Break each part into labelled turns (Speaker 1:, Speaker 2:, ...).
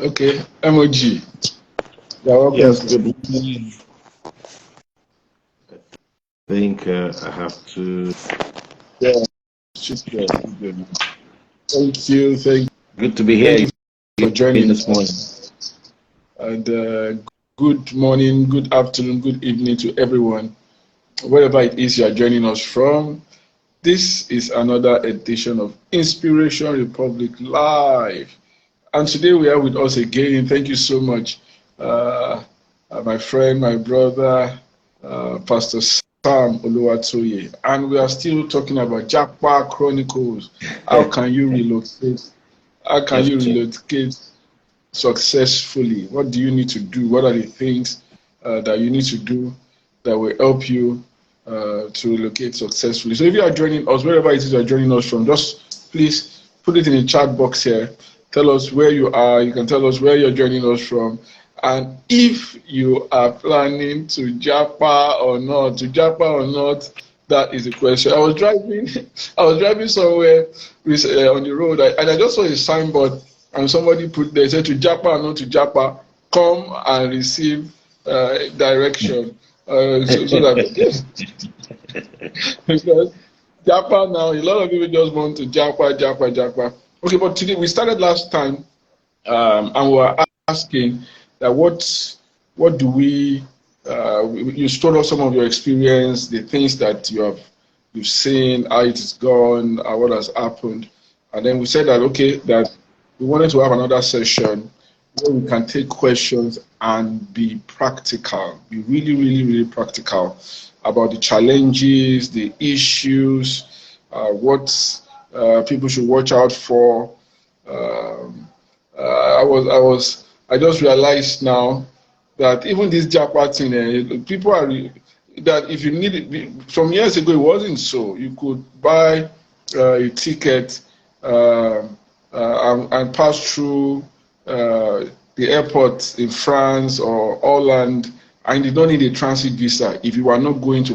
Speaker 1: Okay, MOG. You're welcome.
Speaker 2: Yes, good morning. I think I have to.
Speaker 1: Yeah, good. Thank you.
Speaker 2: Good to be here.
Speaker 1: Thank you for joining
Speaker 2: this morning.
Speaker 1: And good morning, good afternoon, good evening to everyone, wherever it is you are joining us from. This is another edition of Inspiration Republic Live. And today we are with us again. Thank you so much, my friend, my brother, Pastor Sam Oluwatoye. And we are still talking about Japa Chronicles. How can you relocate? How can you relocate successfully? What do you need to do? What are the things that you need to do that will help you to relocate successfully? So if you are joining us, wherever it is you are joining us from, just please put it in the chat box here. Tell us where you are. You can tell us where you're joining us from. And if you are planning to Japa or not, that is the question. I was driving somewhere on the road, and I just saw a signboard, and somebody put there, said to Japa or not to Japa, come and receive direction. So that because Japa now, a lot of people just want to Japa. Okay, but today we started last time, and we were asking that what do we? You told us some of your experience, the things that you've seen, how it is gone, what has happened, and then we said that that we wanted to have another session where we can take questions and be practical, be really practical about the challenges, the issues, what people should watch out for. I just realized now that even this Japa thing, people are that if you need it, some years ago it wasn't so. You could buy a ticket and pass through the airport in France or Holland, and you don't need a transit visa if you are not going to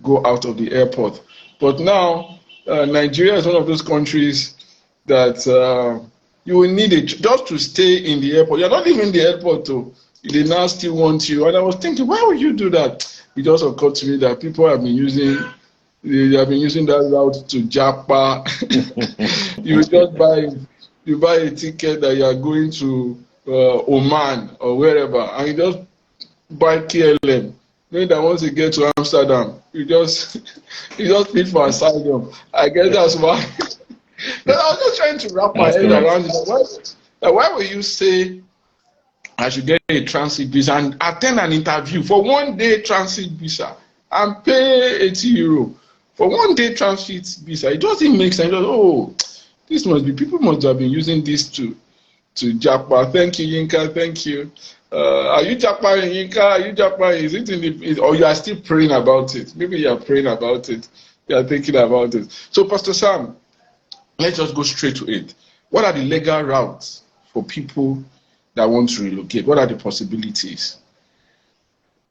Speaker 1: go out of the airport. But now Nigeria is one of those countries that you will need it just to stay in the airport. You're not even in the airport, though. They now still want you. And I was thinking, why would you do that? It just occurred to me that people have been using that route to Japa. You buy a ticket that you are going to Oman or wherever, and you just buy KLM. Then that once you get to Amsterdam, you just bid for asylum. I guess that's why. But I was just trying to wrap my head around it. Why would you say I should get a transit visa and attend an interview for 1 day transit visa and pay €80 for 1 day transit visa? It doesn't make sense. People must have been using this to Japa. Thank you, Yinka. Thank you. Are you Japa, Yinka? Are you Japa? Is it or you are still praying about it? Maybe you are praying about it. You are thinking about it. So, Pastor Sam, let's just go straight to it. What are the legal routes for people that want to relocate? What are the possibilities?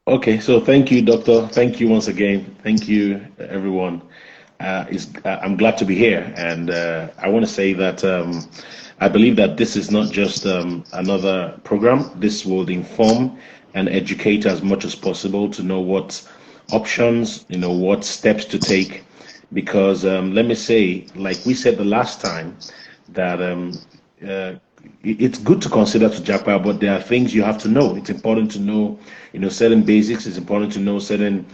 Speaker 2: Okay, so thank you, Doctor. Thank you once again. Thank you, everyone. I'm glad to be here, and I want to say that I believe that this is not just another program. This will inform and educate as much as possible to know what options, what steps to take. Because let me say, like we said the last time, that it's good to consider to Japa, but there are things you have to know. It's important to know, certain basics. It's important to know certain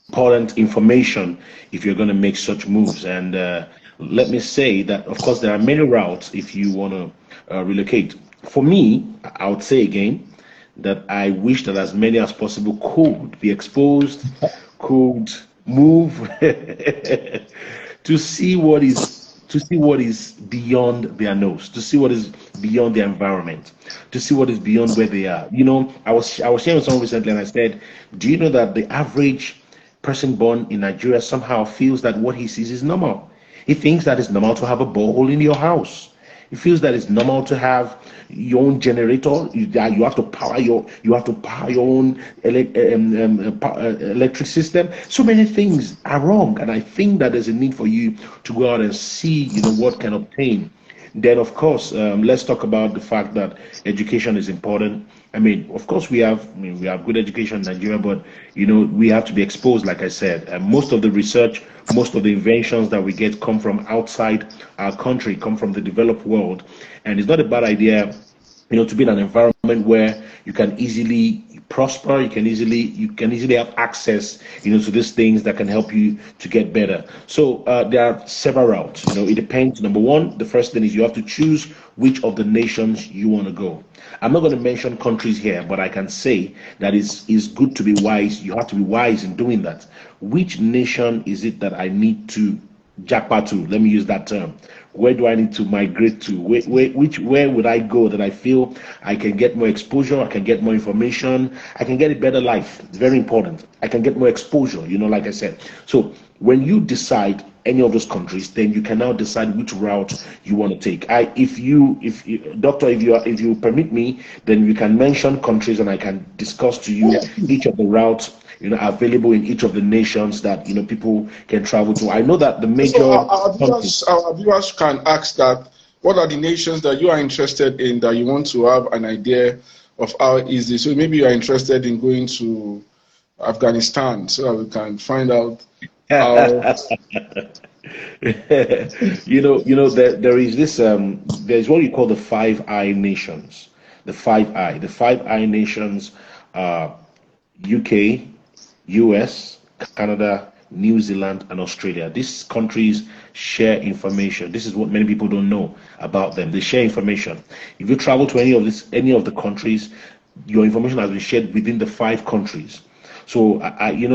Speaker 2: important information if you're going to make such moves. And let me say that, of course, there are many routes if you want to relocate. For me, I would say again that I wish that as many as possible could be exposed, could move to see what is beyond their nose, to see what is beyond their environment, to see what is beyond where they are. I was sharing with someone recently, and I said, do you know that the average person born in Nigeria somehow feels that what he sees is normal? He thinks that it's normal to have a borehole in your house. He feels that it's normal to have your own generator. You have to power your own electric system. So many things are wrong, and I think that there's a need for you to go out and see, what can obtain Then, of course, let's talk about the fact that education is important. I mean, of course, we have good education in Nigeria, but we have to be exposed. Like I said, most of the research, most of the inventions that we get come from outside our country, come from the developed world, and it's not a bad idea, to be in an environment where you can easily prosper, you can easily have access, to these things that can help you to get better. So there are several routes. It depends. Number one, the first thing is you have to choose which of the nations you want to go. I'm not going to mention countries here, but I can say that it's good to be wise. You have to be wise in doing that. Which nation is it that I need to Japa to? Let me use that term. Where do I need to migrate to? Where would I go that I feel I can get more exposure, I can get more information, I can get a better life? It's very important. I can get more exposure, like I said. So when you decide any of those countries, then you can now decide which route you want to take. If doctor, if you permit me, then you can mention countries and I can discuss to you each of the routes available in each of the nations that people can travel to. I know that the major
Speaker 1: So our viewers can ask that, what are the nations that you are interested in, that you want to have an idea of how easy? So maybe you are interested in going to Afghanistan, so that we can find out how.
Speaker 2: there is this there's what you call the Five Eye Nations. The Five Eye Nations are UK, US, Canada, New Zealand, and Australia. These countries share information. This is what many people don't know about them. They share information. If you travel to any of the countries, your information has been shared within the 5 countries. So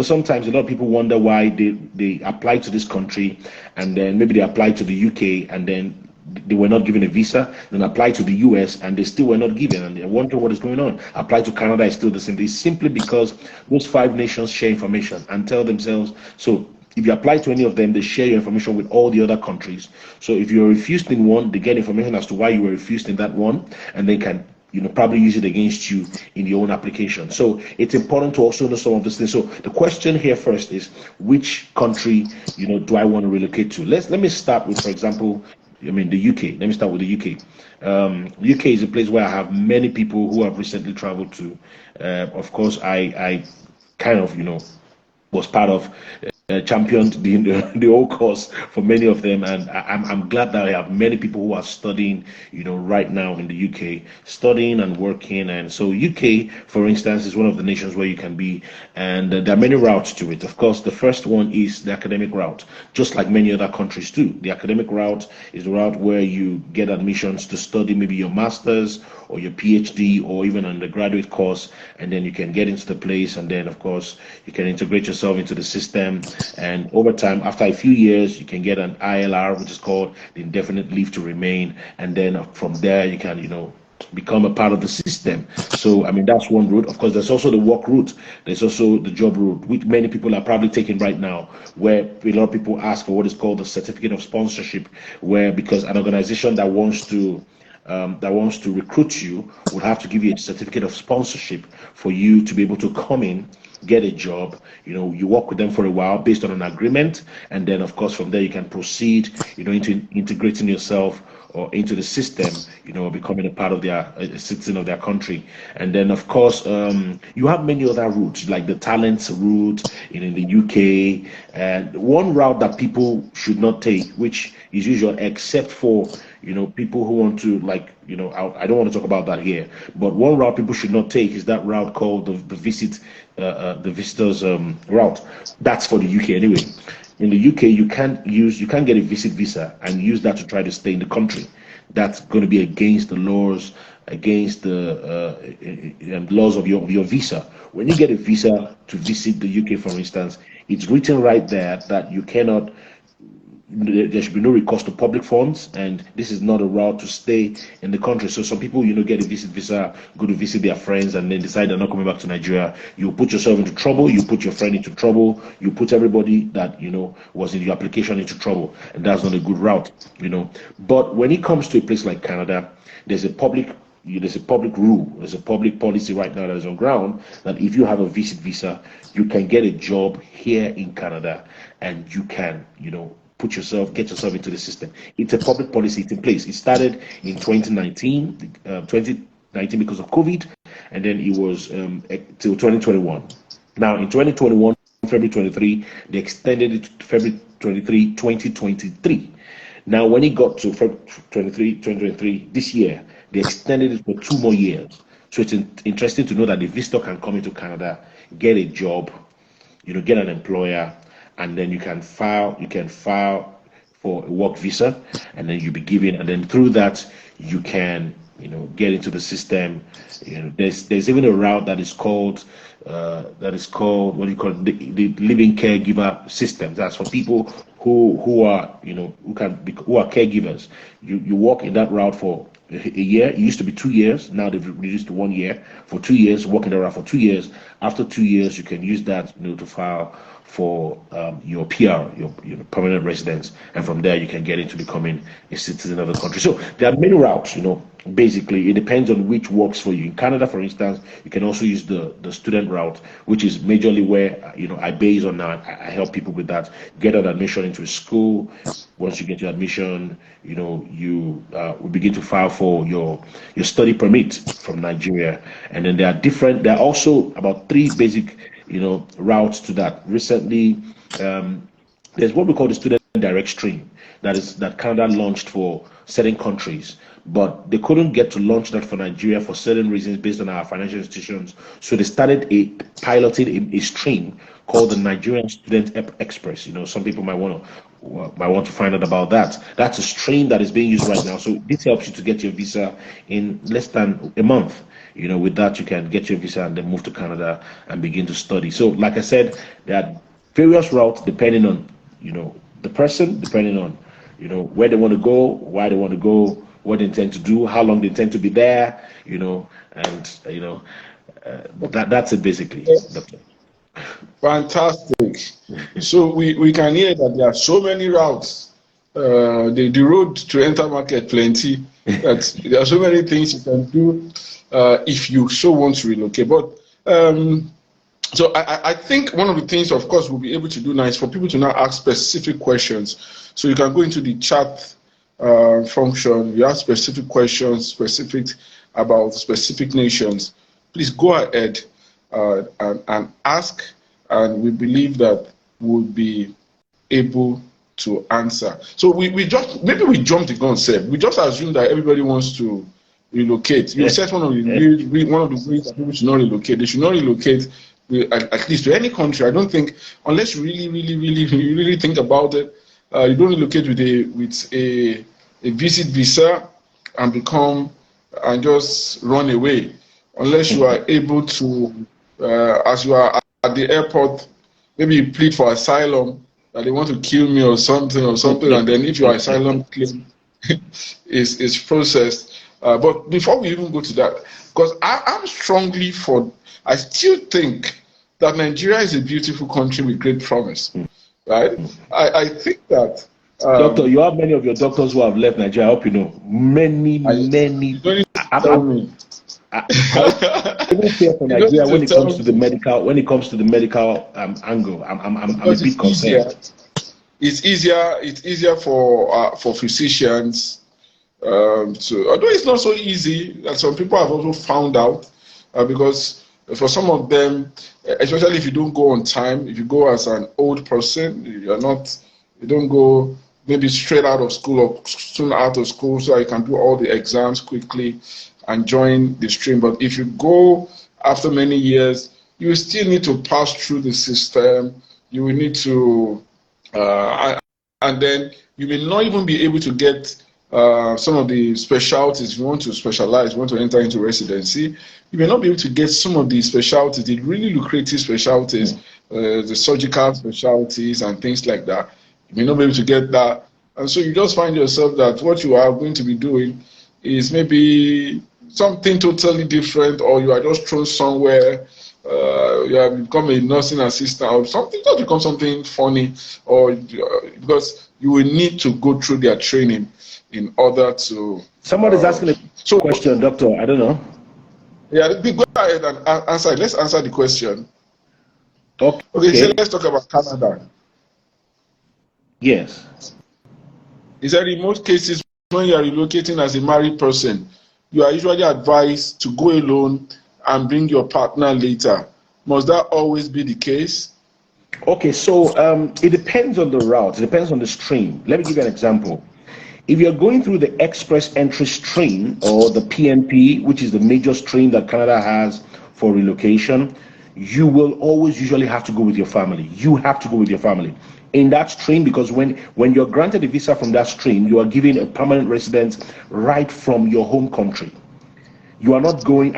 Speaker 2: sometimes a lot of people wonder why they apply to this country, and then maybe they apply to the UK, and then they were not given a visa, then apply to the US and they still were not given, and they wonder what is going on. Apply to Canada is still the same. It's simply because those 5 nations share information and tell themselves, so if you apply to any of them, they share your information with all the other countries. So if you're refused in one, they get information as to why you were refused in that one, and they can probably use it against you in your own application. So it's important to also know some of these things. So the question here first is, which country do I want to relocate to? Let me start with, for example, the UK. Let me start with the UK. UK is a place where I have many people who have recently traveled to. Of course, I kind of was part of championed the whole course for many of them, and I'm glad that I have many people who are studying right now in the UK, studying and working. And so UK, for instance, is one of the nations where you can be, and there are many routes to it. Of course, the first one is the academic route, just like many other countries do. The academic route is the route where you get admissions to study maybe your master's or your PhD or even an undergraduate course, and then you can get into the place, and then of course you can integrate yourself into the system. And over time, after a few years, you can get an ILR, which is called the indefinite leave to remain. And then from there, you can, become a part of the system. So, that's one route. Of course, there's also the work route. There's also the job route, which many people are probably taking right now, where a lot of people ask for what is called the certificate of sponsorship, where because an organization that wants to recruit you would have to give you a certificate of sponsorship for you to be able to come in, get a job. You work with them for a while based on an agreement, and then of course from there you can proceed into integrating yourself or into the system, becoming a part of their a citizen of their country. And then of course you have many other routes, like the talents route in the UK. And one route that people should not take, which is usual except for people who want to, like, I don't want to talk about that here, but one route people should not take is that route called the visitors route. That's for the UK anyway. In the UK, you can't get a visit visa and use that to try to stay in the country. That's going to be against the laws, against the laws of your visa. When you get a visa to visit the UK, for instance, it's written right there that you cannot. There should be no recourse to public funds, and this is not a route to stay in the country. So some people, get a visit visa, go to visit their friends, and then decide they're not coming back to Nigeria. You put yourself into trouble, you put your friend into trouble, you put everybody that was in your application into trouble, and that's not a good route. But when it comes to a place like Canada, there's a public rule, there's a public policy right now that is on ground, that if you have a visit visa, you can get a job here in Canada, and you can, get yourself into the system. It's a public policy. It's in place. It started in 2019, because of COVID, and then it was till 2021. Now in 2021, February 23, they extended it to February 23, 2023. Now when it got to February 23, 2023, this year, they extended it for 2 more years. So it's interesting to know that the visitor can come into Canada, get a job, get an employer, and then you can file for a work visa, and then you'll be given, and then through that you can get into the system. There's even a route that is called what do you call it? The living caregiver system. That's for people who are who are caregivers. You walk in that route for a year. It used to be 2 years. Now they've reduced to 1 year. For 2 years, walking around for 2 years. After 2 years, you can use that to file for your PR, your permanent residence, and from there you can get into becoming a citizen of the country. So there are many routes. Basically it depends on which works for you. In Canada, for instance, you can also use the student route, which is majorly where I base on now. I help people with that. Get an admission into a school. Once you get your admission, you will begin to file for your study permit from Nigeria. And then there are also about 3 basic routes to that. Recently, there's what we call the student direct stream that Canada launched for certain countries, but they couldn't get to launch that for Nigeria for certain reasons based on our financial institutions. So they started piloting a stream called the Nigerian Student Express. Some people might want to find out about that. That's a stream that is being used right now. So this helps you to get your visa in less than a month. With that, you can get your visa and then move to Canada and begin to study. So like I said, there are various routes depending on the person, depending on where they want to go, why they want to go, what they intend to do, how long they intend to be there, that's it basically.
Speaker 1: Fantastic. So we can hear that there are so many routes. The road to enter market plenty. That there are so many things you can do if you so want to relocate. But so I think one of the things, of course, we'll be able to do now is for people to now ask specific questions. So you can go into the chat function. You ask specific questions, specific about specific nations. Please go ahead and ask, and we believe that we'll be able to answer. So we jumped the gun, Seb. We just assumed that everybody wants to relocate. You said one of the ways that people should not relocate. They should not relocate at least to any country. I don't think, unless you really think about it, you don't relocate with a visit visa and just run away, unless you are able to, as you are at the airport, maybe you plead for asylum, that they want to kill me or something, and then if your asylum claim is processed. But before we even go to that, because I'm strongly for, I still think that Nigeria is a beautiful country with great promise, right? I think that...
Speaker 2: Doctor, you have many of your doctors who have left Nigeria. I hope you know. Many.
Speaker 1: You don't need to tell me.
Speaker 2: I even fear for Nigeria when it comes to the medical. When it comes to the medical angle, I'm a bit concerned.
Speaker 1: It's easier for physicians. Although it's not so easy, that some people have also found out, because for some of them, especially if you don't go on time, if you go as an old person, you don't go maybe straight out of school or soon out of school, so you can do all the exams quickly and join the stream. But if you go after many years, you still need to pass through the system. You will need to, and then you may not even be able to get some of the specialties. If you want to specialize, you want to enter into residency, you may not be able to get some of the specialties, the really lucrative specialties, the surgical specialties and things like that. You may not be able to get that. And so you just find yourself that what you are going to be doing is maybe something totally different, or you are just thrown somewhere, you have become a nursing assistant or something, just become something funny, or because you will need to go through their training in order to...
Speaker 2: Somebody's asking a question, Doctor. I don't know.
Speaker 1: Yeah, go ahead and answer. Let's answer the question.
Speaker 2: Okay.
Speaker 1: Okay, so let's talk about Canada.
Speaker 2: Yes.
Speaker 1: He said in most cases, when you are relocating as a married person, you are usually advised to go alone and bring your partner later. Must that always be the case?
Speaker 2: Okay, so it depends on the route, it depends on the stream. Let me give you an example. If you're going through the express entry stream or the PNP, which is the major stream that Canada has for relocation, you will always usually have to go with your family. You have to go with your family in that stream, because when you're granted a visa from that stream, you are given a permanent residence right from your home country. You are not going.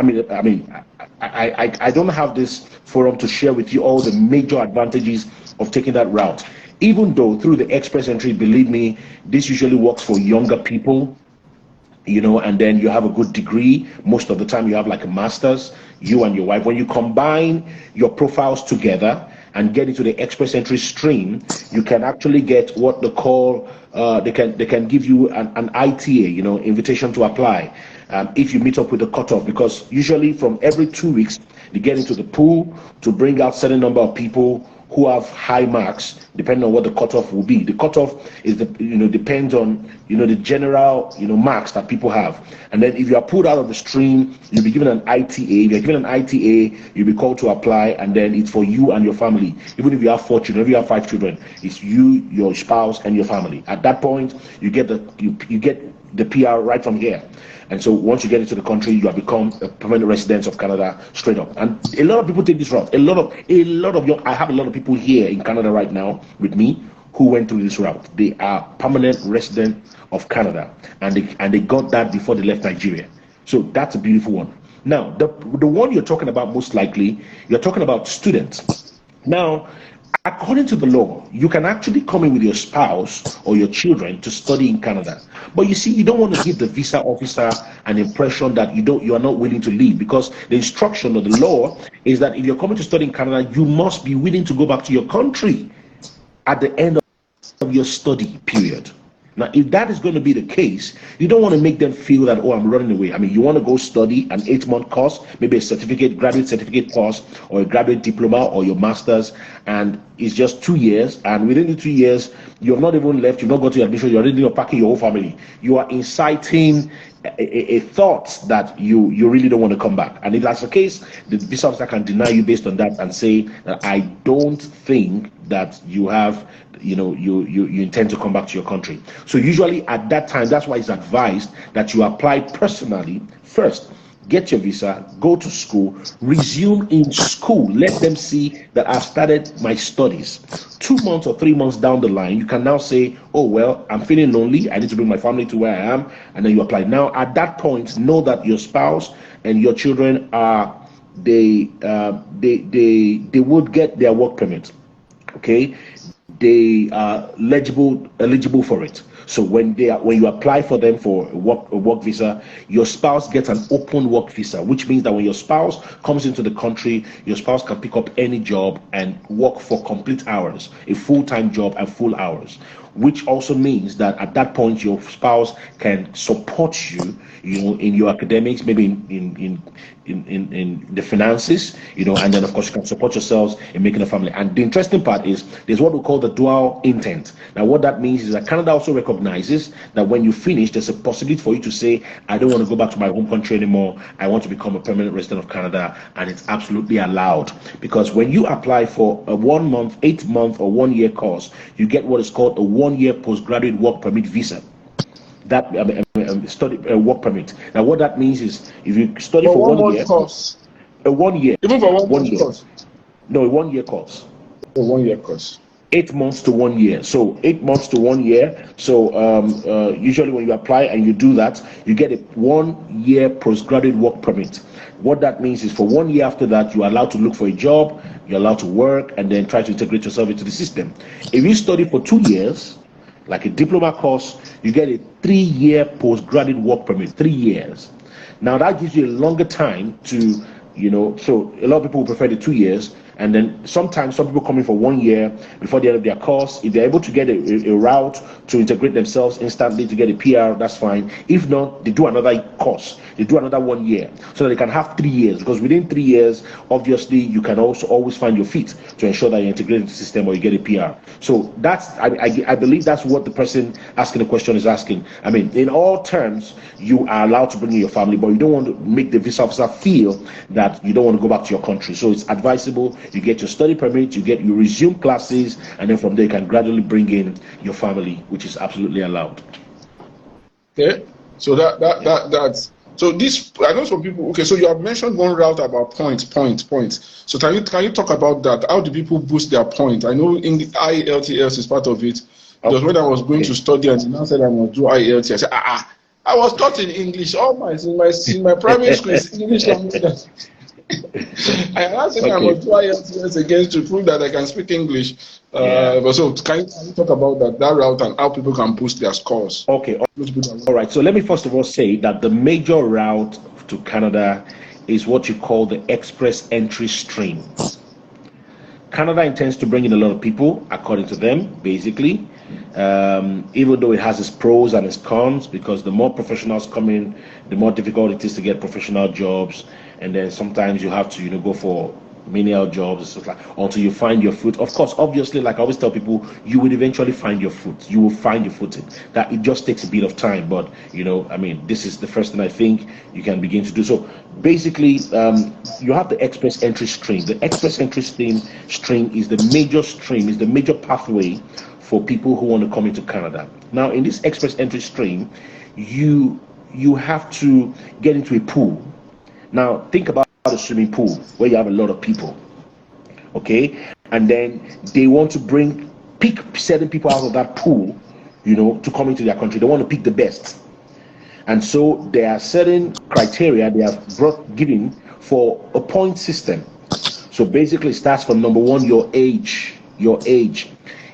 Speaker 2: I don't have this forum to share with you all the major advantages of taking that route. Even though through the express entry, believe me, this usually works for younger people, and then you have a good degree. Most of the time, you have like a master's, you and your wife. When you combine your profiles together and get into the express entry stream, you can actually get what they call, they can give you an ITA, invitation to apply. If you meet up with the cutoff, because usually from every 2 weeks, they get into the pool to bring out certain number of people who have high marks, depending on what the cutoff will be. The cutoff is depends on the general marks that people have. And then if you are pulled out of the stream, you'll be given an ITA. If you're given an ITA, you'll be called to apply, and then it's for you and your family. Even if you have 4 children, if you have 5 children, it's you, your spouse, and your family. At that point, you get the PR right from here. And so once you get into the country, you have become a permanent resident of Canada straight up. And a lot of people take this route. I have a lot of people here in Canada right now with me who went through this route. They are permanent residents of Canada, and they got that before they left Nigeria. So that's a beautiful one. Now, the one you're talking about, most likely, you're talking about students. Now, according to the law, you can actually come in with your spouse or your children to study in Canada. But you see, you don't want to give the visa officer an impression that you are not willing to leave, because the instruction or the law is that if you're coming to study in Canada, you must be willing to go back to your country at the end of your study period. Now, if that is going to be the case, you don't want to make them feel that, oh, I'm running away. I mean, you want to go study an 8-month course, maybe a graduate certificate course, or a graduate diploma, or your master's, and it's just 2 years. And within the 2 years, you've not even left, you've not got to your admission, you're already packing your whole family. You are inciting a thought that you really don't want to come back. And if that's the case, the visa officer can deny you based on that and say that I don't think that you have you intend to come back to your country. So usually at that time, that's why it's advised that you apply personally first. Get your visa, go to school, resume in school. Let them see that I've started my studies. 2 months or 3 months down the line, you can now say, oh, well, I'm feeling lonely. I need to bring my family to where I am. And then you apply. Now, at that point, know that your spouse and your children they would get their work permit. Okay? They are eligible for it. So when you apply for them for a work visa, your spouse gets an open work visa, which means that when your spouse comes into the country, your spouse can pick up any job and work for complete hours, a full-time job and full hours, which also means that at that point your spouse can support you, in your academics, maybe in the finances, and then of course you can support yourselves in making a family. And the interesting part is there's what we call the dual intent. Now what that means is that Canada also recognizes that when you finish, there's a possibility for you to say, I don't want to go back to my home country anymore, I want to become a permanent resident of Canada. And it's absolutely allowed, because when you apply for a 1 month, 8 month or 1 year course, you get what is called a 1 year postgraduate work permit visa. That study work permit. Now, what that means is, if you study for 1 year,
Speaker 1: course,
Speaker 2: a 1 year,
Speaker 1: even for 1 month course,
Speaker 2: no, a 1 year course,
Speaker 1: a 1 year course,
Speaker 2: 8 months to 1 year. So 8 months to 1 year. So usually when you apply and you do that, you get a 1 year postgraduate work permit. What that means is for 1 year after that, you're allowed to look for a job, you're allowed to work, and then try to integrate yourself into the system. If you study for 2 years, like a diploma course, you get a 3-year postgraduate work permit, 3 years. Now that gives you a longer time to, so a lot of people prefer the 2 years, And then sometimes some people come in for 1 year before the end of their course. If they're able to get a route to integrate themselves instantly to get a PR, that's fine. If not, they do another course. They do another 1 year so that they can have 3 years. Because within 3 years, obviously, you can also always find your feet to ensure that you integrate into the system or you get a PR. So that's, I believe that's what the person asking the question is asking. I mean, in all terms, you are allowed to bring in your family, but you don't want to make the visa officer feel that you don't want to go back to your country. So it's advisable you get your study permit, you resume classes, and then from there you can gradually bring in your family, which is absolutely allowed.
Speaker 1: Okay, so that's so this. I know some people. Okay, so you have mentioned one route about points. So can you talk about that? How do people boost their point? I know in the IELTS is part of it. Because when I was going to study and now said I must do IELTS, I said, I was taught in English. All in my primary school is English language. I asked him I must do IELTS again to prove that I can speak English. But so can you talk about that route and how people can boost their scores?
Speaker 2: Okay, all right. So let me first of all say that the major route to Canada is what you call the express entry stream. Canada intends to bring in a lot of people, according to them, basically. Even though it has its pros and its cons, because the more professionals come in, the more difficult it is to get professional jobs, and then sometimes you have to, go for menial jobs and stuff like until you find your foot. Of course, obviously, like I always tell people, you will eventually find your foot. You will find your footing. That it just takes a bit of time, but this is the first thing I think you can begin to do. So basically, you have the express entry stream. The express entry stream is the major pathway for people who want to come into Canada. Now, in this express entry stream, you have to get into a pool. Now, think about a swimming pool where you have a lot of people, okay? And then they want to pick certain people out of that pool, to come into their country. They want to pick the best. And so there are certain criteria they have given for a point system. So basically it starts from number one, your age.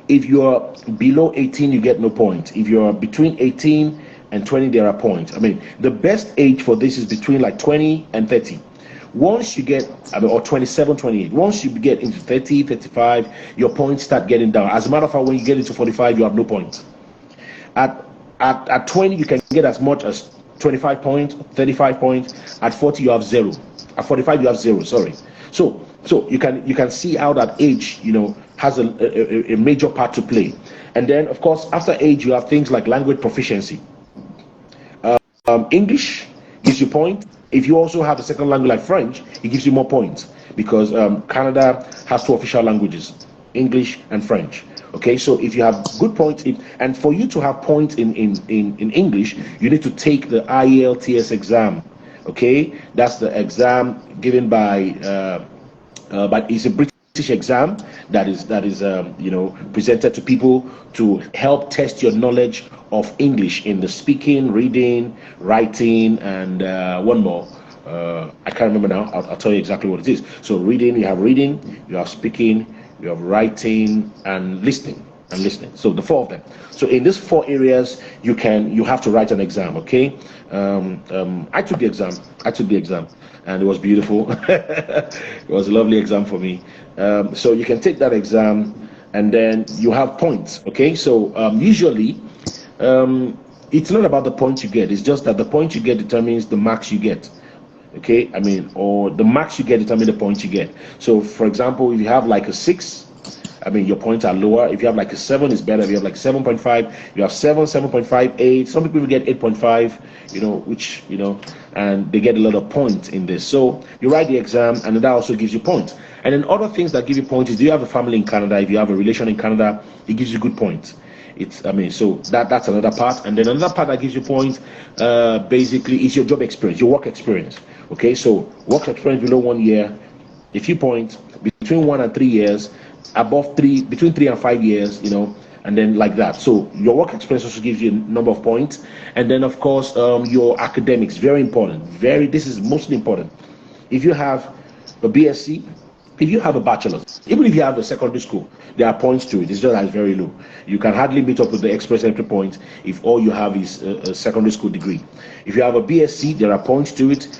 Speaker 2: If you're below 18, you get no point. If you're between 18 and 20, there are points. I mean, the best age for this is between like 20 and 30. Once you get, or 27, 28, once you get into 30, 35, your points start getting down. As a matter of fact, when you get into 45, you have no points. At 20, you can get as much as 25 points, 35 points. At 40, you have zero. At 45, you have zero, sorry. So you can see how that age, has a major part to play. And then, of course, after age, you have things like language proficiency. English gives you points. If you also have a second language like French, it gives you more points because Canada has two official languages, English and French. Okay, so if you have good points, and for you to have points in English, you need to take the IELTS exam. Okay, that's the exam given by it's a British exam that is presented to people to help test your knowledge of English in the speaking, reading, writing, and one more. I can't remember now. I'll tell you exactly what it is. So reading, you have speaking, you have writing, and listening. So the four of them. So in these four areas, you have to write an exam. Okay. I took the exam, and it was beautiful. It was a lovely exam for me. So you can take that exam, and then you have points. Okay. So usually, it's not about the points you get. It's just that the points you get determines the marks you get. Okay. I mean, or the marks you get determine the points you get. So, for example, if you have like a 6. I mean, your points are lower. If you have like a 7, it's better. If you have like 7.5, you have 7, 7.5, 8. Some people will get 8.5, and they get a lot of points in this. So you write the exam, and that also gives you points. And then other things that give you points is, do you have a family in Canada? If you have a relation in Canada, it gives you good points. So that's another part. And then another part that gives you points, basically, is your job experience, your work experience. Okay, so work experience below 1 year, a few points. Between 1 and 3 years, above 3, between 3 and 5 years, and then like that. So your work experience also gives you a number of points. And then, of course, your academics, very important. This is mostly important. If you have a BSc, if you have a bachelor's, even if you have a secondary school, there are points to it. It's just that it's very low. You can hardly meet up with the express entry point if all you have is a secondary school degree. If you have a BSc, there are points to it.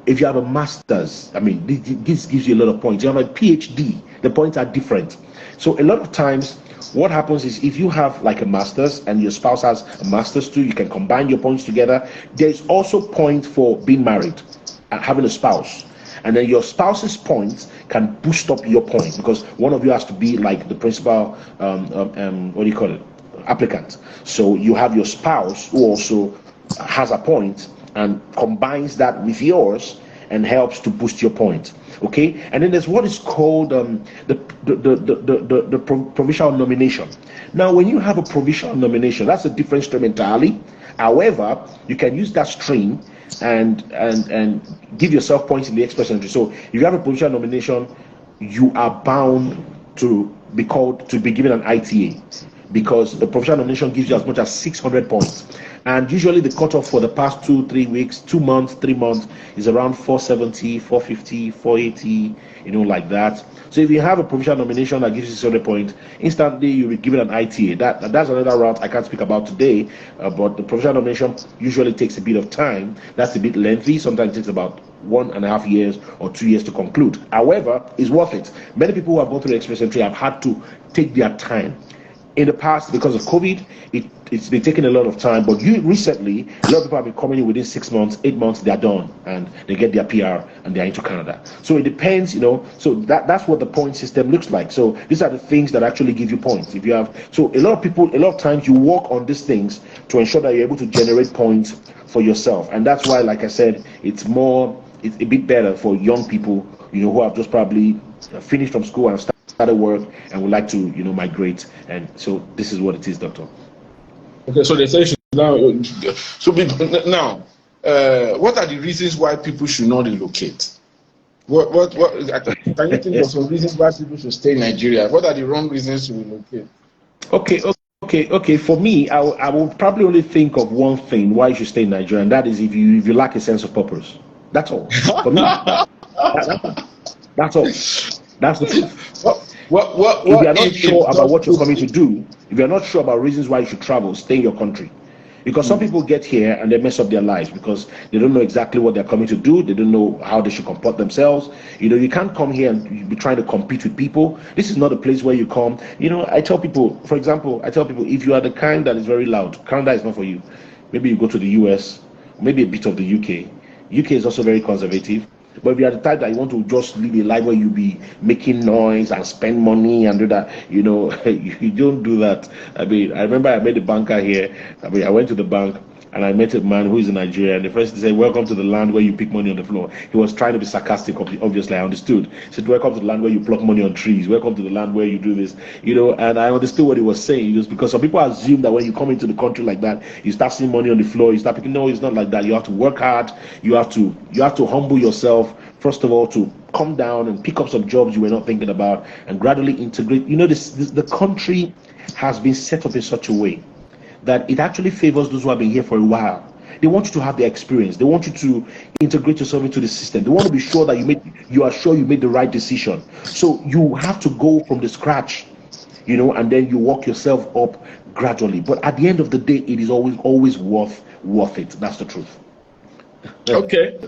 Speaker 2: If you have a master's, I mean, this gives you a lot of points. You have a PhD, the points are different. So a lot of times, what happens is if you have like a master's and your spouse has a master's too, you can combine your points together. There's also point for being married and having a spouse. And then your spouse's points can boost up your point because one of you has to be like the principal, what do you call it, applicant. So you have your spouse who also has a point and combines that with yours and helps to boost your point. Okay, and then there's what is called the provisional nomination. Now, when you have a provisional nomination, that's a different stream entirely. However, you can use that stream and give yourself points in the express entry. So if you have a provisional nomination, you are bound to be given an ITA, because the provisional nomination gives you as much as 600 points. And usually the cutoff for the past 2-3 weeks, 2 months, 3 months is around 470, 450, 480, like that. So if you have a provisional nomination that gives you 600 points, instantly you'll be given an ITA. That's another route I can't speak about today, but the provisional nomination usually takes a bit of time. That's a bit lengthy. Sometimes it takes about 1.5 years or 2 years to conclude. However, it's worth it. Many people who have gone through the express entry have had to take their time. In the past, because of COVID, it's been taking a lot of time, but recently, a lot of people have been coming in within 6 months, 8 months, they're done, and they get their PR, and they're into Canada. So it depends, so that's what the point system looks like. So these are the things that actually give you points. If you have, so a lot of times you work on these things to ensure that you're able to generate points for yourself. And that's why, like I said, it's a bit better for young people, who have just probably finished from school and started work and would like to migrate. And so this is what it is, doctor.
Speaker 1: Okay, so they say now, what are the reasons why people should not relocate? What can you think of some reasons why people should stay in Nigeria? What are the wrong reasons to relocate?
Speaker 2: Okay. For me, I will probably only think of one thing why you should stay in Nigeria, and that is if you lack a sense of purpose. That's all. For me, that's all. That's the truth. If you are not sure about what you're coming to do, if you're not sure about reasons why you should travel, stay in your country. Because some people get here and they mess up their lives because they don't know exactly what they're coming to do. They don't know how they should comport themselves. You can't come here and be trying to compete with people. This is not a place where you come. I tell people, for example, if you are the kind that is very loud, Canada is not for you. Maybe you go to the US, maybe a bit of the UK. UK is also very conservative. But if you are the type that you want to just live a life where you be making noise and spend money and do that, you don't do that. I remember I met a banker here. I went to the bank and I met a man who is in Nigeria. And the first he said, "Welcome to the land where you pick money on the floor." He was trying to be sarcastic, obviously, I understood. He said, "Welcome to the land where you pluck money on trees. Welcome to the land where you do this." And I understood what he was saying. It was because some people assume that when you come into the country like that, you start seeing money on the floor, you start picking. No, it's not like that. You have to work hard. You have to humble yourself, first of all, to come down and pick up some jobs you were not thinking about and gradually integrate. The country has been set up in such a way that it actually favors those who have been here for a while. They want you to have the experience. They want you to integrate yourself into the system. They want to be sure that you are sure you made the right decision. So you have to go from the scratch, and then you work yourself up gradually. But at the end of the day, it is always worth it. That's the truth.
Speaker 1: Okay.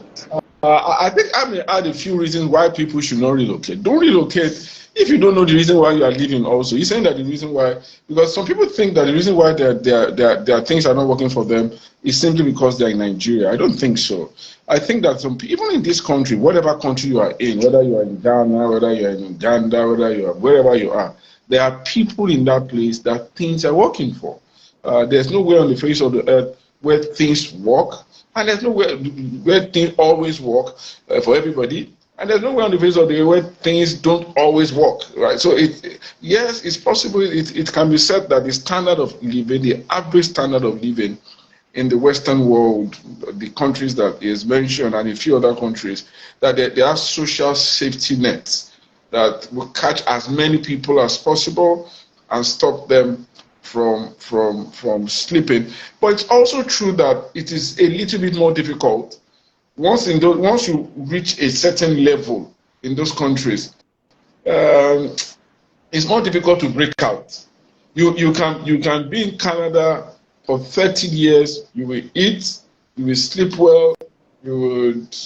Speaker 1: I think I may add a few reasons why people should not relocate. Don't relocate if you don't know the reason why you are leaving also. You're saying that the reason why, because some people think that the reason why their things are not working for them is simply because they're in Nigeria. I don't think so. I think that even in this country, whatever country you are in, whether you are in Ghana, whether you are in Uganda, whether you are wherever you are, there are people in that place that things are working for. There's nowhere on the face of the earth where things work. And there's nowhere where things always work for everybody, and there's nowhere on the face of the earth where things don't always work, right? So yes, it's possible. It can be said that the standard of living, the average standard of living in the Western world, the countries that is mentioned, and a few other countries, that they have social safety nets that will catch as many people as possible and stop them from sleeping. But it's also true that it is a little bit more difficult once you reach a certain level in those countries. It's more difficult to break out. You can be in Canada for 30 years. You will eat, you will sleep well, you would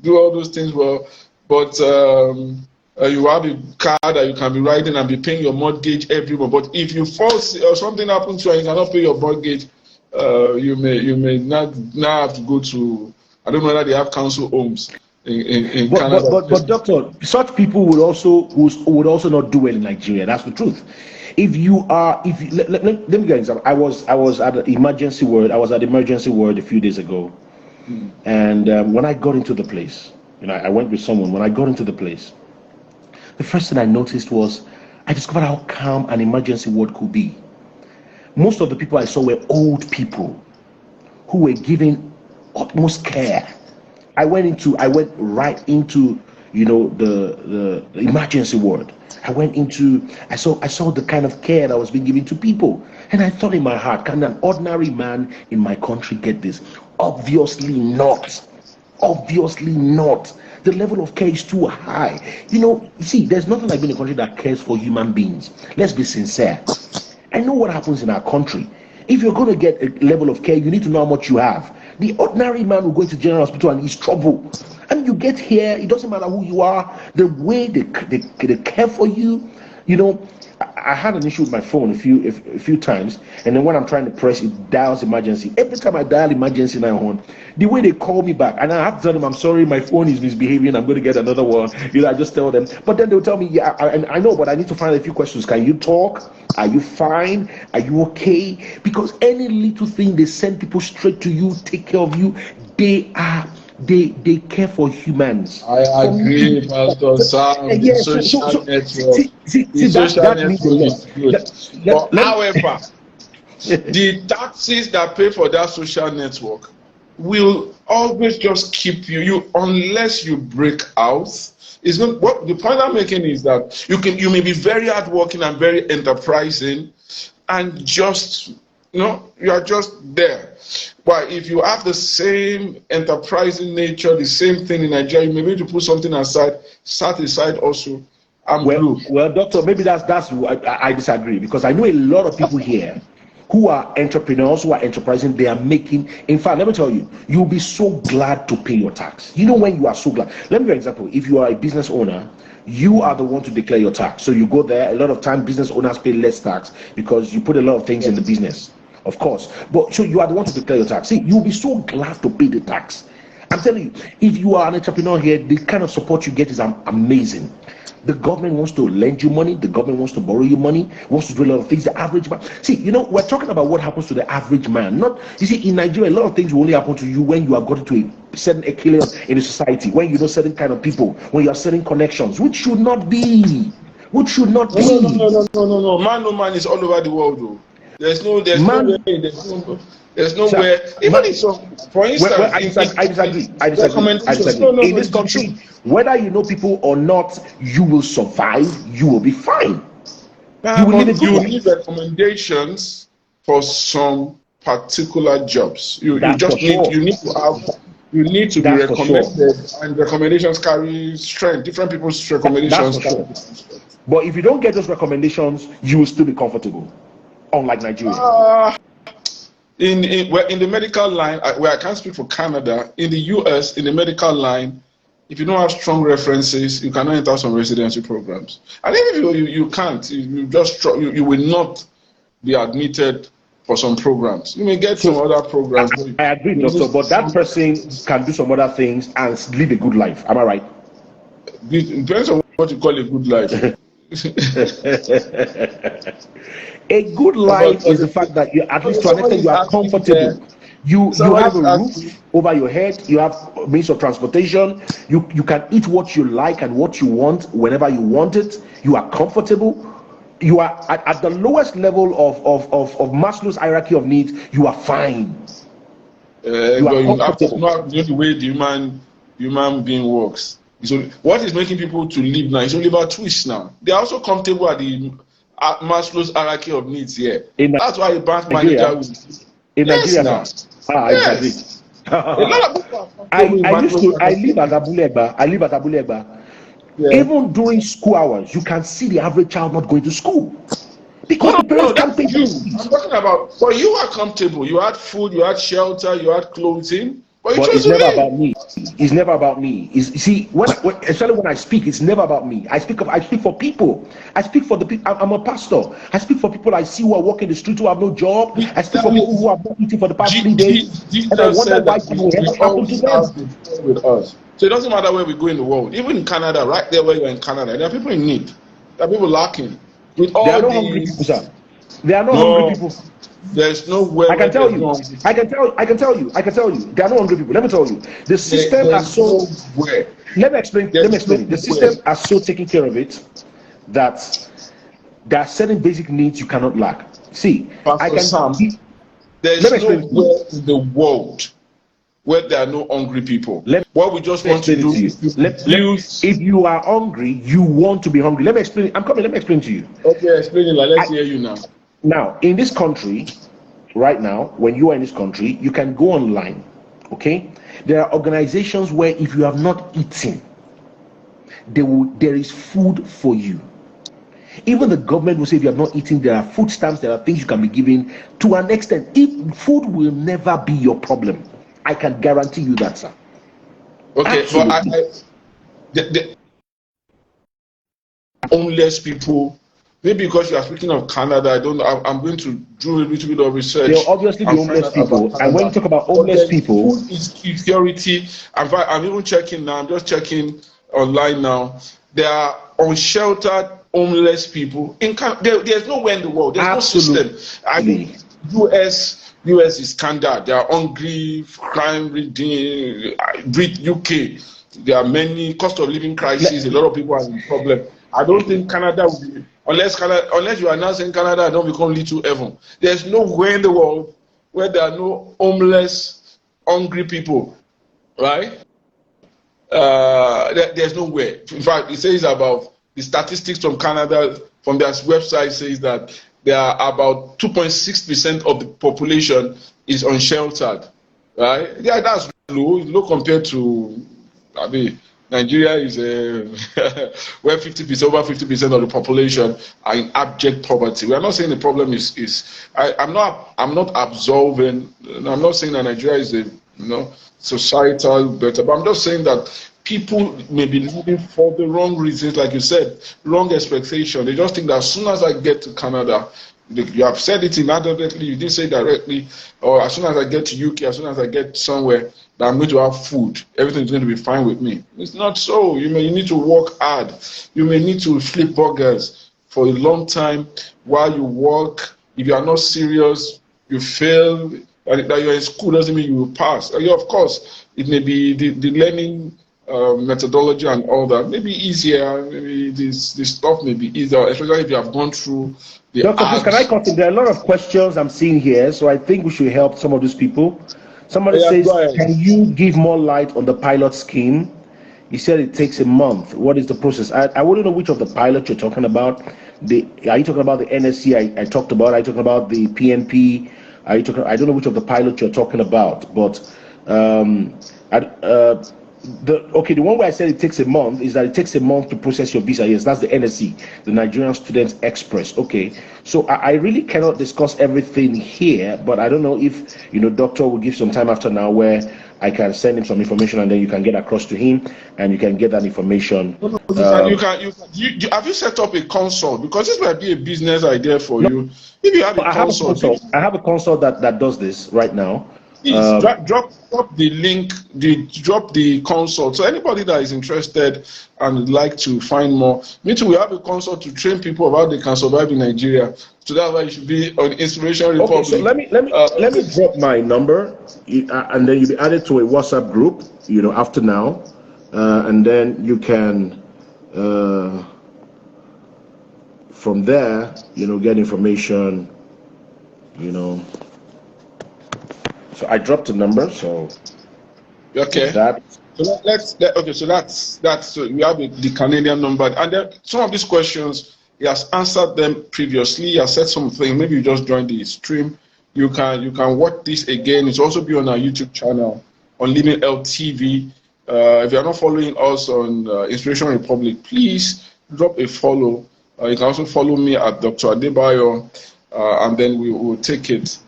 Speaker 1: do all those things well, but you have a car that you can be riding and be paying your mortgage every month. But if you fall sick or something happens to you and you cannot pay your mortgage, you may not now have to go to, I don't know whether they have council homes in Canada.
Speaker 2: But doctor, such people would also not do well in Nigeria. That's the truth. Let me give you an example. I was at the emergency ward. I was at the emergency ward a few days ago, and when I got into the place, I went with someone. When I got into the place, the first thing I noticed was I discovered how calm an emergency ward could be. Most of the people I saw were old people who were given utmost care. I went right into the emergency ward. I saw the kind of care that was being given to people, and I thought in my heart, can an ordinary man in my country get this? Obviously not. The level of care is too high. See, there's nothing like being a country that cares for human beings. Let's be sincere. I know what happens in our country. If you're going to get a level of care, you need to know how much you have. The ordinary man will go into general hospital and he's trouble. And you get here, it doesn't matter who you are, the way they care for you. I had an issue with my phone a few times, and then when I'm trying to press, it dials emergency. Every time I dial emergency 911, the way they call me back, and I have to tell them, I'm sorry, my phone is misbehaving, I'm going to get another one. I just tell them. But then they'll tell me, yeah, I know, but I need to find a few questions. Can you talk? Are you fine? Are you okay? Because any little thing, they send people straight to you, take care of you. They care for humans.
Speaker 1: I agree, Pastor Sam.
Speaker 2: Yes,
Speaker 1: Social network.
Speaker 2: That means a lot.
Speaker 1: However, the taxes that pay for that social network will always just keep you unless you break out. It's not what the point I'm making is that you may be very hardworking and very enterprising, and just you are just there. But if you have the same enterprising nature, the same thing in Nigeria, you may be able to put something aside, set aside also.
Speaker 2: Well, doctor, maybe that's I disagree, because I know a lot of people here who are entrepreneurs, who are enterprising. They are making. In fact, let me tell you, you'll be so glad to pay your tax. When you are so glad. Let me give you an example. If you are a business owner, you are the one to declare your tax. So you go there. A lot of time, business owners pay less tax because you put a lot of things in the business. Of course, but so you are the one to declare your tax. See, you'll be so glad to pay the tax. I'm telling you, if you are an entrepreneur here, the kind of support you get is amazing. The government wants to lend you money. The government wants to borrow you money. Wants to do a lot of things. The average man. See, we're talking about what happens to the average man. In Nigeria, a lot of things will only happen to you when you have gotten to a certain echelon in the society. When you know certain kind of people. When you have certain connections, which should not be.
Speaker 1: No. Man is all over the world, though. There's no way. Even in some, for instance,
Speaker 2: I disagree. In this country, whether you know people or not, you will survive. You will be fine.
Speaker 1: You need recommendations for some particular jobs. You need to be recommended, and recommendations carry strength. Different people's recommendations carry strength.
Speaker 2: But if you don't get those recommendations, you will still be comfortable. Unlike Nigeria.
Speaker 1: In the medical line, where I can't speak for Canada, in the US, in the medical line, if you don't have strong references, you cannot enter some residency programs. And even if you can't, you will not be admitted for some programs. You may get some other programs.
Speaker 2: I agree, doctor, but that person can do some other things and live a good life. Am I right?
Speaker 1: It depends on what you call a good life.
Speaker 2: A good life is the fact that you, at least to an extent, you are comfortable. You have a roof over your head. You have means of transportation. You can eat what you like and what you want whenever you want it. You are comfortable. You are at the lowest level of Maslow's hierarchy of needs. You are fine.
Speaker 1: You have to know the way the human being works. So what is making people to live now? It's only about twist now. They are also comfortable at Maslow's hierarchy of needs here. That's why a bank manager will.
Speaker 2: In Nigeria now.
Speaker 1: Yes.
Speaker 2: A lot of people I live at Abulegba. Yeah. Even during school hours, you can see the average child not going to school. Because the parents can't pay.
Speaker 1: I'm talking about, but you are comfortable. You had food, you had shelter, you had clothing. But you
Speaker 2: But
Speaker 1: chose
Speaker 2: it's
Speaker 1: to
Speaker 2: never
Speaker 1: leave.
Speaker 2: about me. It's never about me. You see, especially when I speak, it's never about me. I speak for people. I speak for the people. I'm a pastor. I speak for people I see who are walking the street who have no job. I speak for
Speaker 1: That
Speaker 2: people
Speaker 1: is,
Speaker 2: who have not eaten for the past 3 days, and I
Speaker 1: Jesus
Speaker 2: wonder
Speaker 1: said
Speaker 2: why
Speaker 1: that
Speaker 2: that will
Speaker 1: we
Speaker 2: ever happen to
Speaker 1: always have
Speaker 2: them.
Speaker 1: the poor with us. So it doesn't matter where we go in the world. Even in Canada, right there where you're in Canada, there are people in need. There are people lacking. With
Speaker 2: There are
Speaker 1: all
Speaker 2: no hungry people,
Speaker 1: these,
Speaker 2: sir. There are no hungry
Speaker 1: no,
Speaker 2: people.
Speaker 1: there's nowhere
Speaker 2: I
Speaker 1: where
Speaker 2: can tell
Speaker 1: there's
Speaker 2: you.
Speaker 1: no
Speaker 2: I can tell. I can tell you. I can tell you. There are no hungry people. Let me tell you. The system are
Speaker 1: there's
Speaker 2: so.
Speaker 1: nowhere.
Speaker 2: Let me explain. Let me
Speaker 1: There's
Speaker 2: explain it. The
Speaker 1: nowhere.
Speaker 2: system are so taking care of it that there are certain basic needs you cannot lack. See, I
Speaker 1: Pastor
Speaker 2: can.
Speaker 1: Sam,
Speaker 2: Let
Speaker 1: there's
Speaker 2: me explain it to you.
Speaker 1: nowhere in the world where there are no hungry people.
Speaker 2: Let
Speaker 1: What we just
Speaker 2: me
Speaker 1: want to
Speaker 2: explain it
Speaker 1: do
Speaker 2: to you.
Speaker 1: is to
Speaker 2: Let.
Speaker 1: reduce.
Speaker 2: If you are hungry, you want to be hungry. Let me explain it. I'm coming. Let me explain to you.
Speaker 1: Okay, explain it. Like,
Speaker 2: I,
Speaker 1: let's hear you now.
Speaker 2: now, in this country, right now, when you are in this country, you can go online. Okay, there are organizations where if you have not eaten, there is food for you. Even the government will say if you have not eaten, there are food stamps, there are things you can be given to an extent. If food will never be your problem, I can guarantee you that, sir.
Speaker 1: Okay, but
Speaker 2: Absolutely.
Speaker 1: the homeless people. Maybe because you are speaking of Canada, I don't know. I'm going to do a little bit of
Speaker 2: There will
Speaker 1: research
Speaker 2: obviously be
Speaker 1: and find
Speaker 2: homeless
Speaker 1: out about
Speaker 2: people, and when you
Speaker 1: Canada.
Speaker 2: talk about
Speaker 1: But
Speaker 2: homeless
Speaker 1: there's
Speaker 2: people,
Speaker 1: food insecurity. I'm even checking now. I'm just checking online now. There are unsheltered homeless people in Canada. There's nowhere in the world. There's no system. I
Speaker 2: absolutely.
Speaker 1: think US is standard. They are hungry, crime reading. UK. There are many cost of living crises. A lot of people are in problem. I don't think Canada will be, unless you are now saying Canada don't become little heaven. There's nowhere in the world where there are no homeless, hungry people, right? There's nowhere. In fact, it says about the statistics from Canada, from their website, says that there are about 2.6% of the population is unsheltered, right? Yeah, that's low. Low compared to, I mean, Nigeria is where 50%, over 50% of the population are in abject poverty. We are not saying the problem I'm not absolving. I'm not saying that Nigeria is societal better, but I'm just saying that people may be living for the wrong reasons, like you said, wrong expectation. They just think that as soon as I get to Canada, you have said it inadvertently, you didn't say directly, or as soon as I get to UK, as soon as I get somewhere, that I'm going to have food, everything is going to be fine with me. It's not so. You need to work hard. You may need to flip burgers for a long time while you work. If you are not serious, you fail. That you're in school doesn't mean you will pass. Of course, it may be the learning methodology and all that. Maybe easier. Maybe this stuff may be easier, especially if you have gone through the
Speaker 2: Doctor, please, can
Speaker 1: hard.
Speaker 2: I cut in? There are a lot of questions I'm seeing here, so I think we should help some of these people. Somebody
Speaker 1: Yeah, go
Speaker 2: says,
Speaker 1: ahead.
Speaker 2: can you give more light on the pilot scheme? He said it takes a month. What is the process? I wouldn't know which of the pilot you're talking about. Are you talking about the NSC I talked about? Are you talking about the PNP? I don't know which of the pilot you're talking about, but I, the one where I said it takes a month is that it takes a month to process your visa. Yes, that's the NSC, the Nigerian Students Express. Okay, so I really cannot discuss everything here, but I don't know if doctor will give some time after now where I can send him some information and then you can get across to him and you can get that information.
Speaker 1: No, no, have you set up a consult? Because this might be a business idea for
Speaker 2: No,
Speaker 1: you. If you have a
Speaker 2: I have a
Speaker 1: consult,
Speaker 2: consult. I have a consult that does this right now.
Speaker 1: please drop the link, drop the consult. So anybody that is interested and would like to find more, me too. We have a consult to train people about how they can survive in Nigeria. So that's why you should be on Inspiration
Speaker 2: Okay, so
Speaker 1: Republic.
Speaker 2: let me drop my number, and then you'll be added to a WhatsApp group. After now, and then you can from there, get information. So I dropped the number. So
Speaker 1: Okay.
Speaker 2: that.
Speaker 1: So that's so we have the Canadian number, and then some of these questions he has answered them previously. He has said something. Maybe you just joined the stream. You can watch this again. It's also be on our YouTube channel on Living L TV. If you are not following us on Inspiration Republic, please drop a follow. You can also follow me at Dr. Adebayo, and then we will take it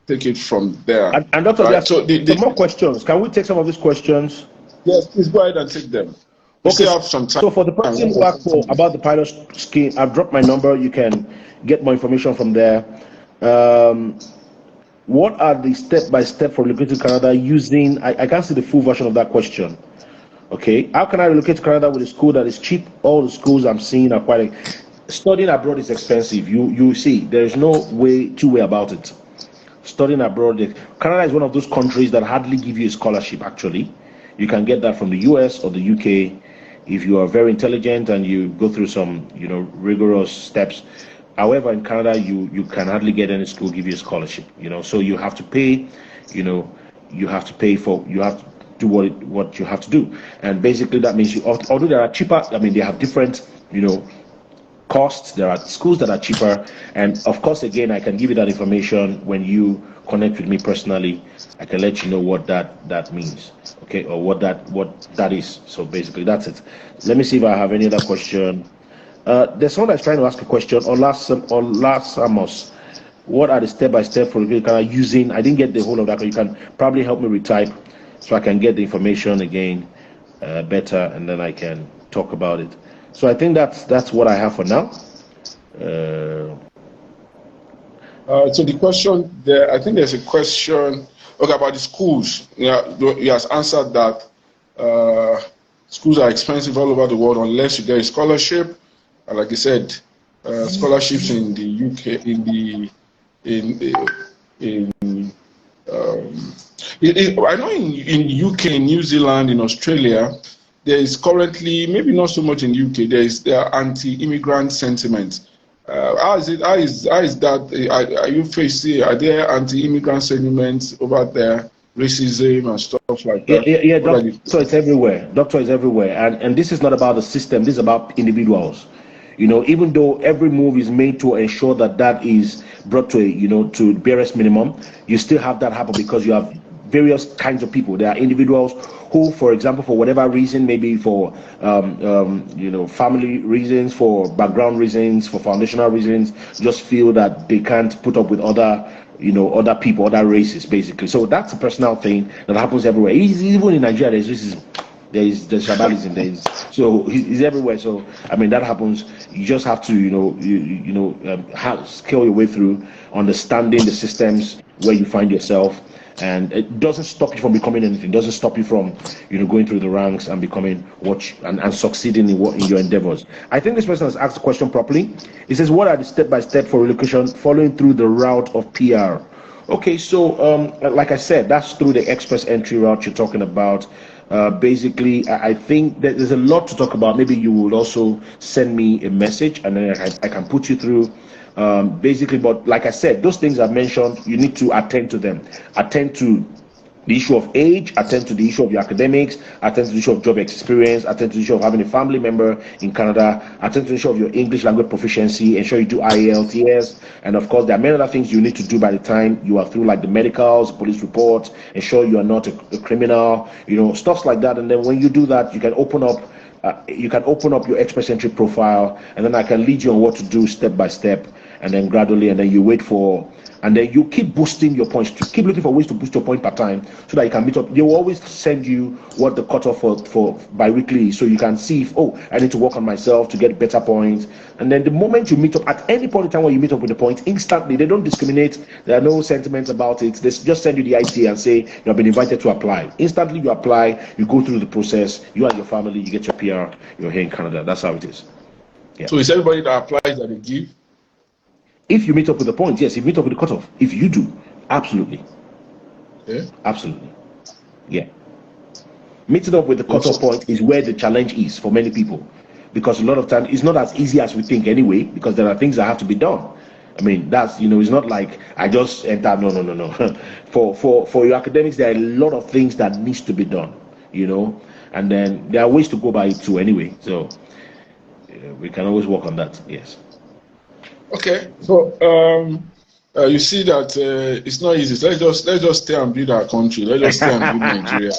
Speaker 1: take it from there.
Speaker 2: And Dr.
Speaker 1: Right?
Speaker 2: So some more questions. Can we take some of these questions?
Speaker 1: Yes, please go ahead and take them. We still have some time.
Speaker 2: So for the person who asked about the pilot scheme, I've dropped my number. You can get more information from there. What are the step-by-step for relocating to Canada using? I can't see the full version of that question. Okay, how can I relocate to Canada with a school that is cheap? All the schools I'm seeing are quite. Studying abroad is expensive. You see, there is no two way about it. Studying abroad, Canada is one of those countries that hardly give you a scholarship. Actually, you can get that from the US or the UK if you are very intelligent and you go through some, rigorous steps. However, in Canada, you can hardly get any school give you a scholarship. So you have to pay. You have to do what you have to do, and basically that means although they are cheaper. I mean, they have different, costs. There are schools that are cheaper, and of course, again, I can give you that information when you connect with me personally. I can let you know what that means, okay, or what that is. So basically, that's it. Let me see if I have any other question. There's someone that's trying to ask a question. Or last Amos, what are the step-by-step for using? I didn't get the whole of that. You can probably help me retype so I can get the information again better, and then I can talk about it. So I think that's what I have for now.
Speaker 1: So the question there, I think there's a question about the schools. Yeah, he has answered that. Schools are expensive all over the world unless you get a scholarship. Like you said, scholarships in the UK, I know in UK, in New Zealand, in Australia, there is currently, maybe not so much in UK, there are anti-immigrant sentiments. How is that? Are there anti-immigrant sentiments over there, racism and stuff like that?
Speaker 2: Yeah. Doctor, it's everywhere. Doctor, is everywhere, and this is not about the system. This is about individuals. Even though every move is made to ensure that is brought to to barest minimum, you still have that happen because you have various kinds of people. There are individuals who, for example, for whatever reason, maybe for family reasons, for background reasons, for foundational reasons, just feel that they can't put up with other people, other races, basically. So that's a personal thing that happens everywhere. Even in Nigeria, there's racism. There's tribalism. It's everywhere. So I mean, that happens. You just have to scale your way through, understanding the systems where you find yourself, and it doesn't stop you from becoming anything. It doesn't stop you from going through the ranks and becoming and succeeding in your endeavors. I think this person has asked the question properly. It says, what are the step-by-step for relocation following through the route of PR? Okay, so like I said, that's through the express entry route you're talking about. Basically, I think that there's a lot to talk about. Maybe you will also send me a message, and then I can put you through. Basically, but like I said, those things I've mentioned, you need to attend to them. Attend to the issue of age, attend to the issue of your academics, attend to the issue of job experience, attend to the issue of having a family member in Canada, attend to the issue of your English language proficiency, ensure you do IELTS, and of course, there are many other things you need to do by the time you are through, like the medicals, police reports, ensure you are not a criminal, stuff like that. And then when you do that, you can open up your express entry profile, and then I can lead you on what to do step by step, and then gradually, and then you wait for, and then you keep boosting your points. Keep looking for ways to boost your point per time so that you can meet up. They will always send you what the cutoff for bi-weekly, so you can see if, I need to work on myself to get better points. And then the moment you meet up, at any point in time when you meet up with the points, instantly, they don't discriminate. There are no sentiments about it. They just send you the IT and say you have been invited to apply. Instantly you apply, you go through the process, you and your family, you get your PR, you're here in Canada. That's how it is.
Speaker 1: Yeah. So is everybody that applies that they give?
Speaker 2: If you meet up with the points, yes. If you meet up with the cutoff, if you do, absolutely.
Speaker 1: Yeah.
Speaker 2: Absolutely. Yeah. Meeting up with the cutoff point is where the challenge is for many people, because a lot of times it's not as easy as we think anyway, because there are things that have to be done. I mean, that's, it's not like I just enter. No. For your academics, there are a lot of things that needs to be done, and then there are ways to go by it too anyway. So we can always work on that. Yes.
Speaker 1: Okay, so you see that it's not easy. Let's just stay and build our country. Let's just stay and build Nigeria.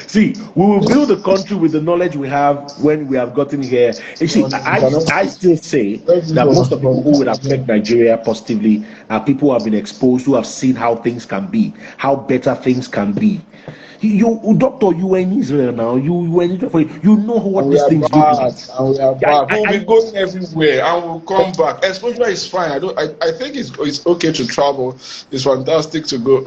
Speaker 2: See, we will build the country with the knowledge we have when we have gotten here. You see, I still say that most of the people who would affect Nigeria positively are people who have been exposed, who have seen how things can be, how better things can be. Doctor, you were in Israel now. You were in Israel. You know what these things look like.
Speaker 1: And we are back. We'll be going everywhere, and we'll come back. Exposure is fine. I think it's okay to travel. It's fantastic to go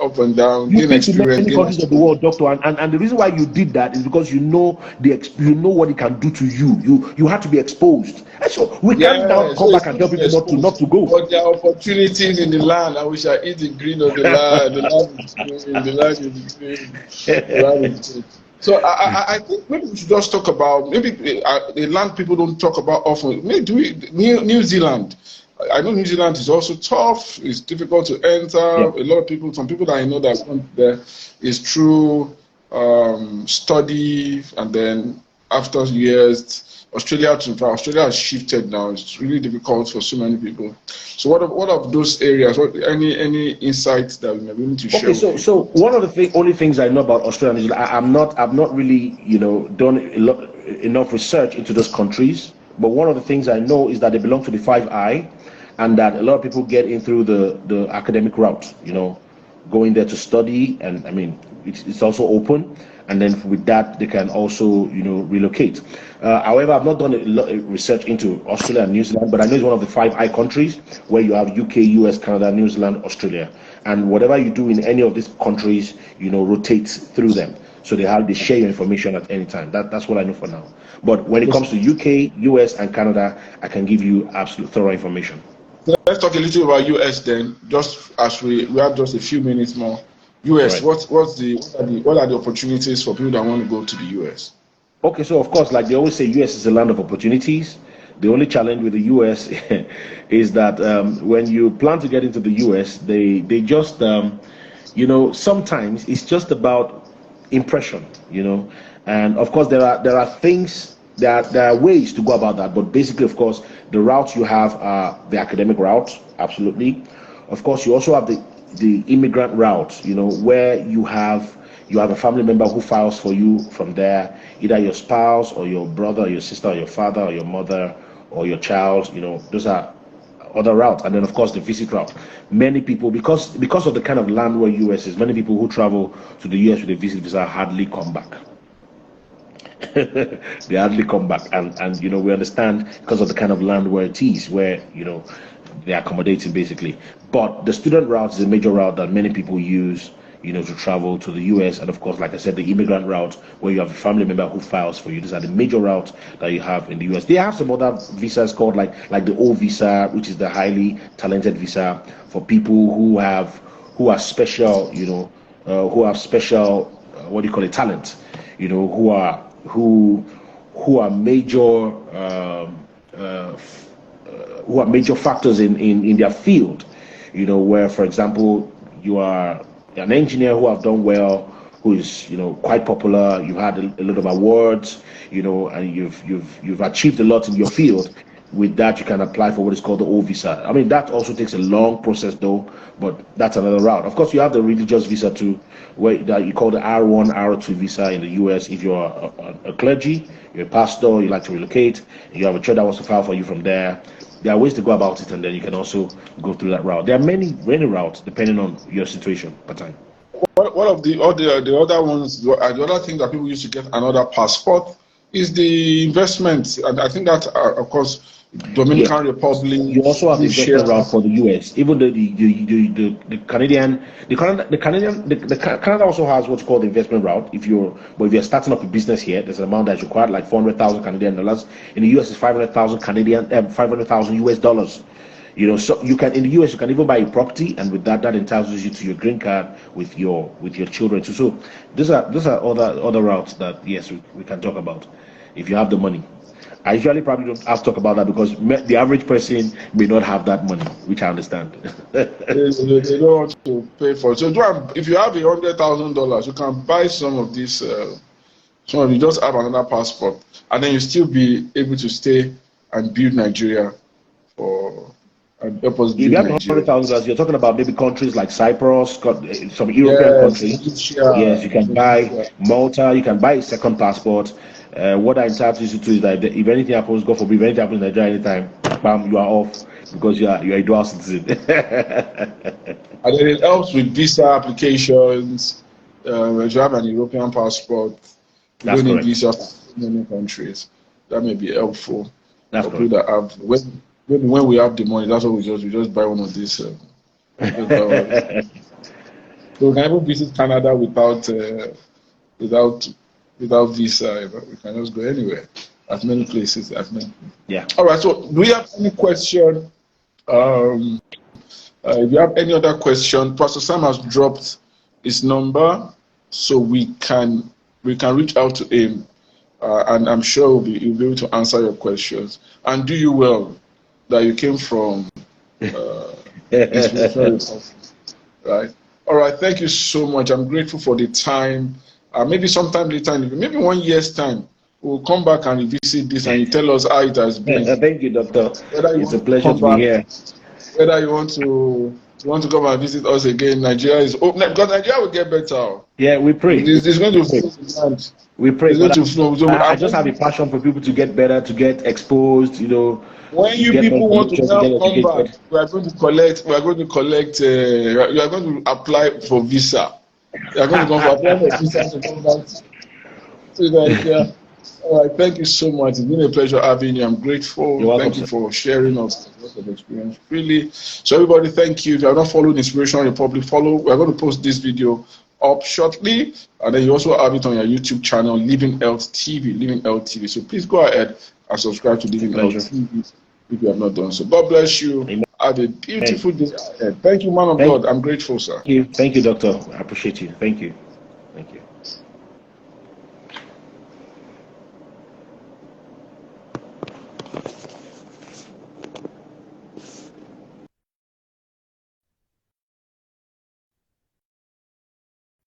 Speaker 1: up and down,
Speaker 2: You
Speaker 1: gain
Speaker 2: been to
Speaker 1: experience.
Speaker 2: many countries of the world, doctor, and the reason why you did that is because you know what it can do to you. You had to be exposed. And so we can't now come back and tell people not to go.
Speaker 1: But there are opportunities in the land, and we shall eat the green of the land. The land is green. The land is green. The land is green. So I think maybe we should just talk about maybe the land people don't talk about often. Maybe New Zealand. I know New Zealand is also tough. It's difficult to enter.
Speaker 2: Yeah.
Speaker 1: A lot of people, some people that I know that went there is through study, and then after years, Australia has shifted now. It's really difficult for so many people. So what of those areas? Any insights that we may be able to share?
Speaker 2: Okay, so one of the only things I know about Australia is I've not really done enough research into those countries. But one of the things I know is that they belong to the 5I, and that a lot of people get in through the academic route. Going there to study, and I mean it's also open. And then with that, they can also, relocate. However, I've not done a lot of research into Australia and New Zealand, but I know it's one of the 5I countries where you have UK, US, Canada, New Zealand, Australia. And whatever you do in any of these countries, rotate through them. So they share your information at any time. That's what I know for now. But when it comes to UK, US, and Canada, I can give you absolute thorough information.
Speaker 1: Let's talk a little about US then, just as we have just a few minutes more. US, right. What are the opportunities for people that want to go to the US?
Speaker 2: Okay, so of course, like they always say, US is a land of opportunities. The only challenge with the US is that when you plan to get into the US, they just sometimes it's just about impression, and of course there are things there are ways to go about that, but basically, of course, the routes you have are the academic route, absolutely. Of course, you also have the immigrant route, where you have a family member who files for you from there, either your spouse or your brother or your sister or your father or your mother or your child. Those are other routes. And then of course the visit route. Many people, because of the kind of land where US is, many people who travel to the US with a visit visa hardly come back. They hardly come back, and we understand because of the kind of land where it is, where they're accommodating basically. But the student route is a major route that many people use, to travel to the US. And of course, like I said, the immigrant route, where you have a family member who files for you. These are the major routes that you have in the US. They have some other visas called like the O visa, which is the highly talented visa for people who are special, who have special talent, who are major factors in their field, where, for example, you are an engineer who have done well, who is quite popular. You've had a lot of awards, and you've achieved a lot in your field. With that, you can apply for what is called the O visa. I mean, that also takes a long process though, but that's another route. Of course, you have the religious visa too, that you call the R1, R2 visa in the US. If you're a clergy, you're a pastor, you like to relocate, and you have a church that wants to file for you from there. There are ways to go about it, and then you can also go through that route. There are many routes depending on your situation per time.
Speaker 1: One of the other ones, the other thing that people use to get another passport is the investment, and I think that of course Dominican Republic.
Speaker 2: You also have the investment route for the US. Even the Canada also has what's called the investment route. If you're starting up a business here, there's an amount that's required, like 400,000 Canadian dollars. In the US, it's 500,000 US dollars. So you can, in the US, you can even buy a property, and with that entitles you to your green card with your children too. So those are other routes that yes, we can talk about if you have the money. I usually probably don't have to talk about that because the average person may not have that money, which I understand.
Speaker 1: They don't want to pay for it. So if you have $100,000, you can buy some of these. Some of you just have another passport, and then you still be able to stay and build Nigeria for and help us
Speaker 2: If
Speaker 1: build
Speaker 2: you have
Speaker 1: Nigeria.
Speaker 2: $100,000, you're talking about maybe countries like Cyprus, some European
Speaker 1: Yes,
Speaker 2: countries. Yes, you can buy Malta, you can buy a second passport. What I entitle you to is that if anything happens, God forbid, if anything happens in Nigeria anytime, bam, you are off because you're a dual citizen.
Speaker 1: And then it helps with visa applications. If you have an European passport, you
Speaker 2: That's
Speaker 1: don't need
Speaker 2: correct.
Speaker 1: visa for many countries. That may be helpful
Speaker 2: That's
Speaker 1: for people
Speaker 2: correct.
Speaker 1: that have when we have the money. That's what we just buy one of these. Just buy one of these. So we can even visit Canada without without visa. We can just go anywhere, as many places as many.
Speaker 2: Yeah.
Speaker 1: All right. So do we have any question? Um, if you have any other question, Pastor Sam has dropped his number, so we can reach out to him, and I'm sure he'll be able to answer your questions. And do you well that you came from Inspiration Republic, right? All right. Thank you so much. I'm grateful for the time. Maybe sometime later, maybe 1 year's time, we'll come back and revisit this, and you tell us how it has been.
Speaker 2: Thank you, Doctor.
Speaker 1: Whether you
Speaker 2: It's a
Speaker 1: want to
Speaker 2: pleasure
Speaker 1: come
Speaker 2: to be
Speaker 1: back,
Speaker 2: here.
Speaker 1: whether you want to come and visit us again. Nigeria is open because Nigeria will get better.
Speaker 2: Yeah, we pray.
Speaker 1: It's going to flow the land.
Speaker 2: We pray.
Speaker 1: It's going
Speaker 2: But
Speaker 1: to flow. So
Speaker 2: I just have a passion for people to get better, to get exposed,
Speaker 1: when you
Speaker 2: get more
Speaker 1: people want to
Speaker 2: information, to
Speaker 1: now
Speaker 2: get
Speaker 1: come back,
Speaker 2: educated.
Speaker 1: we are going to collect. You are going to apply for visa. You are going to come for apply for visa to come back to Nigeria. All right, thank you so much. It's been a pleasure having you. I'm grateful.
Speaker 2: You're welcome,
Speaker 1: Thank you
Speaker 2: sir.
Speaker 1: for sharing us a lot of experience. Really. So everybody, thank you. If you are not following Inspiration Republic, follow. We're going to post this video up shortly, and then you also have it on your YouTube channel, Living Health TV. Living Health TV. So please go ahead and subscribe to Living Health TV if you have not done so. God bless you.
Speaker 2: Amen.
Speaker 1: Have a beautiful day ahead. Thank you, man of God. I'm grateful, sir.
Speaker 2: Thank you, Doctor. I appreciate you. Thank you. Thank you.